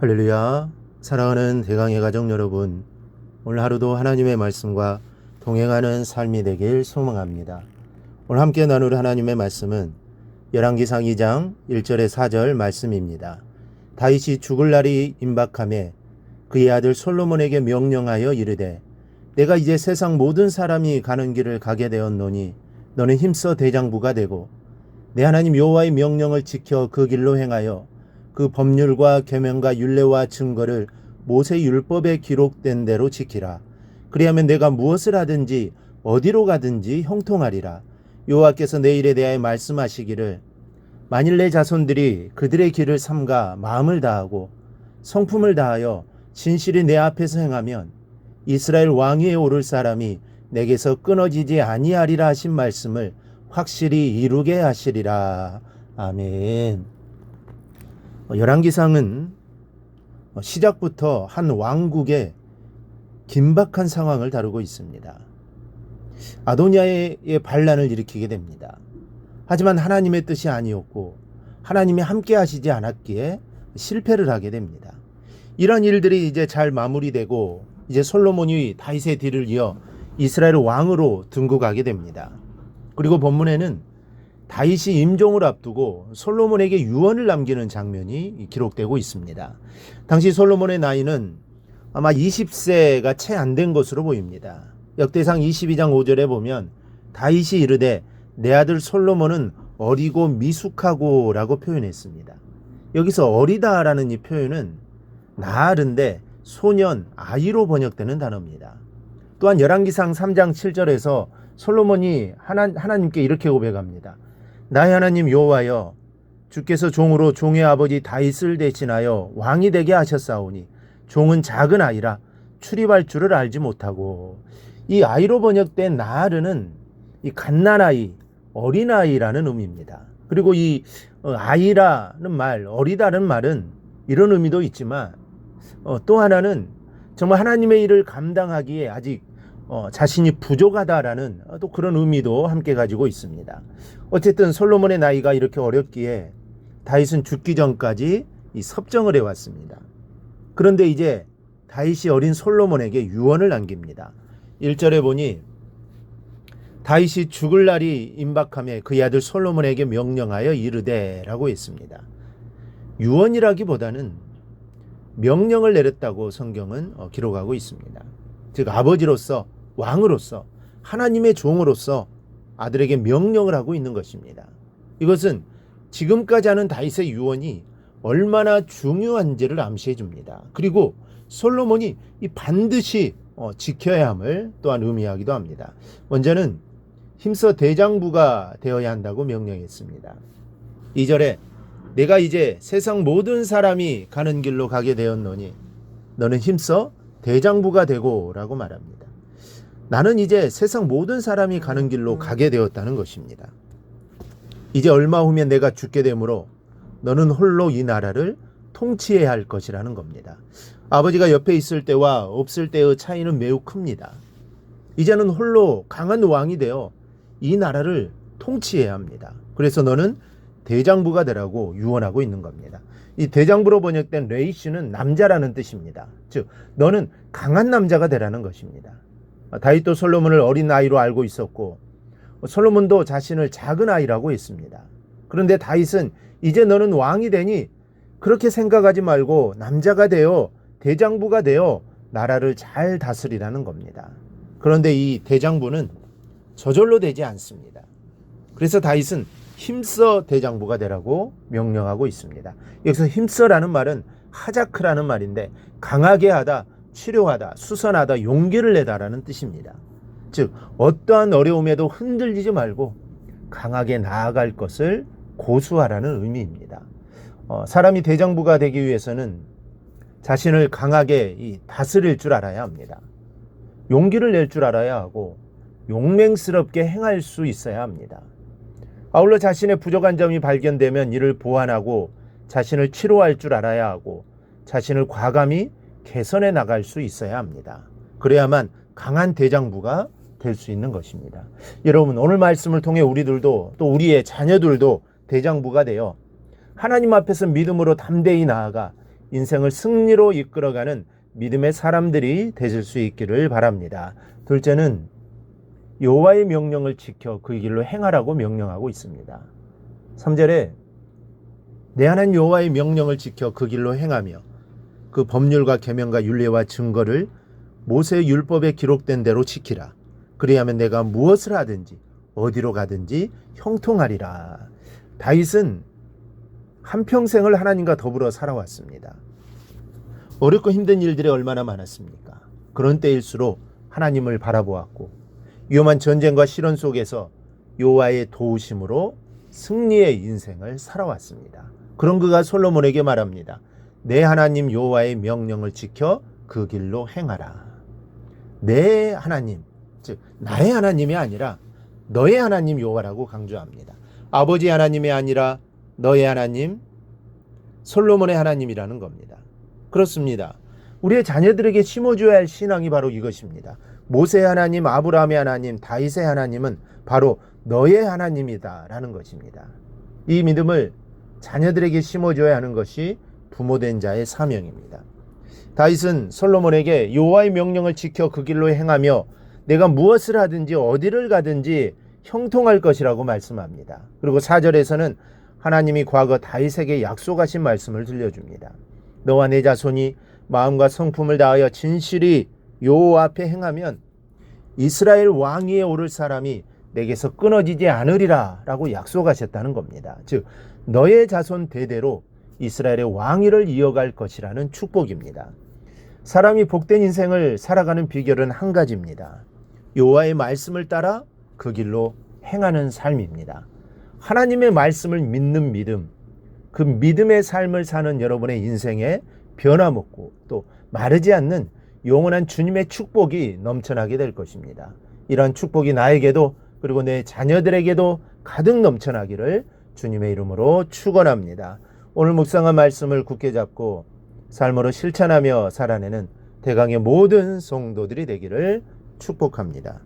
할렐루야. 사랑하는 대강의 가족 여러분, 오늘 하루도 하나님의 말씀과 동행하는 삶이 되길 소망합니다. 오늘 함께 나눌 하나님의 말씀은 열왕기상 2장 1절에 4절 말씀입니다. 다윗이 죽을 날이 임박하매 그의 아들 솔로몬에게 명령하여 이르되 내가 이제 세상 모든 사람이 가는 길을 가게 되었노니 너는 힘써 대장부가 되고 내 하나님 여호와의 명령을 지켜 그 길로 행하여 그 법률과 계명과 율례와 증거를 모세 율법에 기록된 대로 지키라. 그리하면 내가 무엇을 하든지 어디로 가든지 형통하리라. 여호와께서 내 일에 대하여 말씀하시기를 만일 내 자손들이 그들의 길을 삼가 마음을 다하고 성품을 다하여 진실이 내 앞에서 행하면 이스라엘 왕위에 오를 사람이 내게서 끊어지지 아니하리라 하신 말씀을 확실히 이루게 하시리라. 아멘. 열왕기상은 시작부터 한 왕국의 긴박한 상황을 다루고 있습니다. 아도니아의 반란을 일으키게 됩니다. 하지만 하나님의 뜻이 아니었고 하나님이 함께 하시지 않았기에 실패를 하게 됩니다. 이런 일들이 이제 잘 마무리되고 이제 솔로몬이 다윗의 뒤를 이어 이스라엘 왕으로 등극하게 됩니다. 그리고 본문에는 다윗이 임종을 앞두고 솔로몬에게 유언을 남기는 장면이 기록되고 있습니다. 당시 솔로몬의 나이는 아마 20세가 채 안 된 것으로 보입니다. 역대상 22장 5절에 보면 다윗이 이르되 내 아들 솔로몬은 어리고 미숙하고 라고 표현했습니다. 여기서 어리다라는 이 표현은 나아른데 소년, 아이로 번역되는 단어입니다. 또한 열왕기상 3장 7절에서 솔로몬이 하나님께 이렇게 고백합니다. 나의 하나님 여호와여, 주께서 종으로 종의 아버지 다윗을 대신하여 왕이 되게 하셨사오니 종은 작은 아이라 출입할 줄을 알지 못하고. 이 아이로 번역된 나아르는 이 갓난아이, 어린아이라는 의미입니다. 그리고 이 아이라는 말, 어리다는 말은 이런 의미도 있지만 또 하나는 정말 하나님의 일을 감당하기에 아직 자신이 부족하다라는 또 그런 의미도 함께 가지고 있습니다. 어쨌든 솔로몬의 나이가 이렇게 어렸기에 다윗은 죽기 전까지 이 섭정을 해왔습니다. 그런데 이제 다윗이 어린 솔로몬에게 유언을 남깁니다. 1절에 보니 다윗이 죽을 날이 임박하며 그의 아들 솔로몬에게 명령하여 이르되 라고 했습니다. 유언이라기보다는 명령을 내렸다고 성경은 기록하고 있습니다. 즉 아버지로서, 왕으로서, 하나님의 종으로서 아들에게 명령을 하고 있는 것입니다. 이것은 지금까지 하는 다윗의 유언이 얼마나 중요한지를 암시해 줍니다. 그리고 솔로몬이 이 반드시 지켜야 함을 또한 의미하기도 합니다. 먼저는 힘써 대장부가 되어야 한다고 명령했습니다. 2절에 내가 이제 세상 모든 사람이 가는 길로 가게 되었노니 너는 힘써 대장부가 되고 라고 말합니다. 나는 이제 세상 모든 사람이 가는 길로 가게 되었다는 것입니다. 이제 얼마 후면 내가 죽게 되므로 너는 홀로 이 나라를 통치해야 할 것이라는 겁니다. 아버지가 옆에 있을 때와 없을 때의 차이는 매우 큽니다. 이제는 홀로 강한 왕이 되어 이 나라를 통치해야 합니다. 그래서 너는 대장부가 되라고 유언하고 있는 겁니다. 이 대장부로 번역된 레이시는 남자라는 뜻입니다. 즉 너는 강한 남자가 되라는 것입니다. 다윗도 솔로몬을 어린 아이로 알고 있었고 솔로몬도 자신을 작은 아이라고 했습니다. 그런데 다윗은 이제 너는 왕이 되니 그렇게 생각하지 말고 남자가 되어 대장부가 되어 나라를 잘 다스리라는 겁니다. 그런데 이 대장부는 저절로 되지 않습니다. 그래서 다윗은 힘써 대장부가 되라고 명령하고 있습니다. 여기서 힘써라는 말은 하자크라는 말인데 강하게 하다, 치료하다, 수선하다, 용기를 내다라는 뜻입니다. 즉 어떠한 어려움에도 흔들리지 말고 강하게 나아갈 것을 고수하라는 의미입니다. 사람이 대장부가 되기 위해서는 자신을 강하게 다스릴 줄 알아야 합니다. 용기를 낼 줄 알아야 하고 용맹스럽게 행할 수 있어야 합니다. 아울러 자신의 부족한 점이 발견되면 이를 보완하고 자신을 치료할 줄 알아야 하고 자신을 과감히 개선해 나갈 수 있어야 합니다. 그래야만 강한 대장부가 될 수 있는 것입니다. 여러분, 오늘 말씀을 통해 우리들도 또 우리의 자녀들도 대장부가 되어 하나님 앞에서 믿음으로 담대히 나아가 인생을 승리로 이끌어가는 믿음의 사람들이 되실 수 있기를 바랍니다. 둘째는 여호와의 명령을 지켜 그 길로 행하라고 명령하고 있습니다. 3절에 내 하나님 여호와의 명령을 지켜 그 길로 행하며 그 법률과 계명과 율례와 증거를 모세의 율법에 기록된 대로 지키라. 그리하면 내가 무엇을 하든지 어디로 가든지 형통하리라. 다윗은 한평생을 하나님과 더불어 살아왔습니다. 어렵고 힘든 일들이 얼마나 많았습니까? 그런 때일수록 하나님을 바라보았고 위험한 전쟁과 시련 속에서 여호와의 도우심으로 승리의 인생을 살아왔습니다. 그런 그가 솔로몬에게 말합니다. 내 하나님 여호와의 명령을 지켜 그 길로 행하라. 내 하나님, 즉 나의 하나님이 아니라 너의 하나님 여호와라고 강조합니다. 아버지 하나님이 아니라 너의 하나님, 솔로몬의 하나님이라는 겁니다. 그렇습니다. 우리의 자녀들에게 심어줘야 할 신앙이 바로 이것입니다. 모세의 하나님, 아브라함의 하나님, 다윗의 하나님은 바로 너의 하나님이다라는 것입니다. 이 믿음을 자녀들에게 심어줘야 하는 것이 부모된 자의 사명입니다. 다윗은 솔로몬에게 여호와의 명령을 지켜 그 길로 행하며 내가 무엇을 하든지 어디를 가든지 형통할 것이라고 말씀합니다. 그리고 4절에서는 하나님이 과거 다윗에게 약속하신 말씀을 들려줍니다. 너와 내 자손이 마음과 성품을 다하여 진실이 여호와 앞에 행하면 이스라엘 왕위에 오를 사람이 내게서 끊어지지 않으리라 라고 약속하셨다는 겁니다. 즉 너의 자손 대대로 이스라엘의 왕위를 이어갈 것이라는 축복입니다. 사람이 복된 인생을 살아가는 비결은 한 가지입니다. 여호와의 말씀을 따라 그 길로 행하는 삶입니다. 하나님의 말씀을 믿는 믿음, 그 믿음의 삶을 사는 여러분의 인생에 변함없고 또 마르지 않는 영원한 주님의 축복이 넘쳐나게 될 것입니다. 이러한 축복이 나에게도 그리고 내 자녀들에게도 가득 넘쳐나기를 주님의 이름으로 축원합니다. 오늘 묵상한 말씀을 굳게 잡고 삶으로 실천하며 살아내는 대강의 모든 성도들이 되기를 축복합니다.